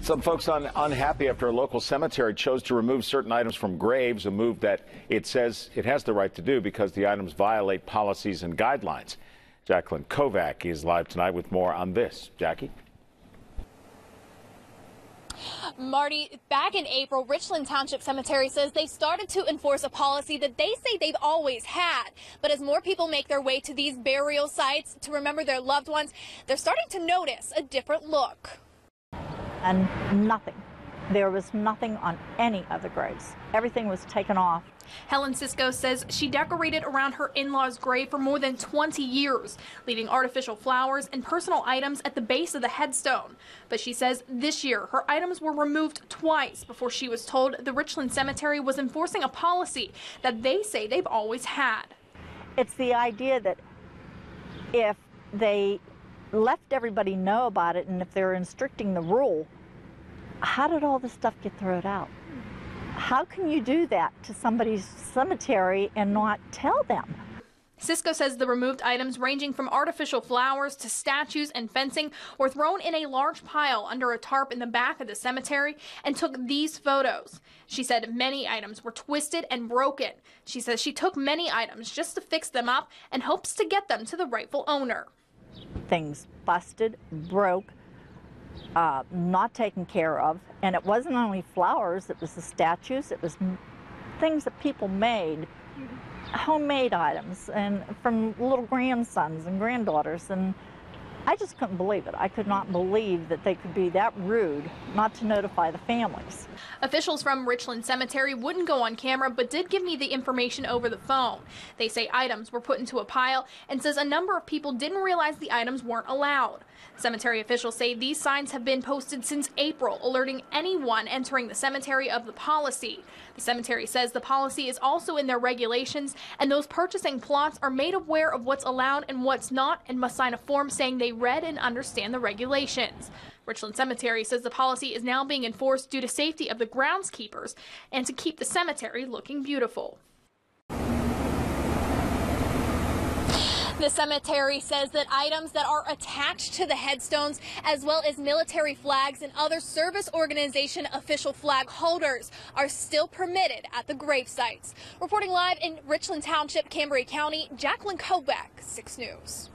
Some folks unhappy after a local cemetery chose to remove certain items from graves, a move that it says it has the right to do because the items violate policies and guidelines. Jackalyn Kovac is live tonight with more on this. Jackie? Marty, back in April, Richland Township Cemetery says they started to enforce a policy that they say they've always had. But as more people make their way to these burial sites to remember their loved ones, they're starting to notice a different look. And nothing. There was nothing on any of the graves. Everything was taken off. Helen Csikos says she decorated around her in-laws' grave for more than 20 years, leaving artificial flowers and personal items at the base of the headstone. But she says this year her items were removed twice before she was told the Richland Cemetery was enforcing a policy that they say they've always had. It's the idea that if they left everybody know about it and if they're restricting the rule, how did all this stuff get thrown out? How can you do that to somebody's cemetery and not tell them? Csikos says the removed items, ranging from artificial flowers to statues and fencing, were thrown in a large pile under a tarp in the back of the cemetery and took these photos. She said many items were twisted and broken. She says she took many items just to fix them up and hopes to get them to the rightful owner. Things busted, broke, not taken care of, and it wasn't only flowers, it was the statues, it was things that people made, homemade items, and from little grandsons and granddaughters, and I just couldn't believe it. I could not believe that they could be that rude not to notify the families. Officials from Richland Cemetery wouldn't go on camera, but did give me the information over the phone. They say items were put into a pile and says a number of people didn't realize the items weren't allowed. Cemetery officials say these signs have been posted since April, alerting anyone entering the cemetery of the policy. The cemetery says the policy is also in their regulations, and those purchasing plots are made aware of what's allowed and what's not and must sign a form saying they read and understand the regulations. Richland Cemetery says the policy is now being enforced due to safety of the groundskeepers and to keep the cemetery looking beautiful. The cemetery says that items that are attached to the headstones, as well as military flags and other service organization official flag holders, are still permitted at the grave sites. Reporting live in Richland Township, Cambria County, Jackalyn Kovac, 6 News.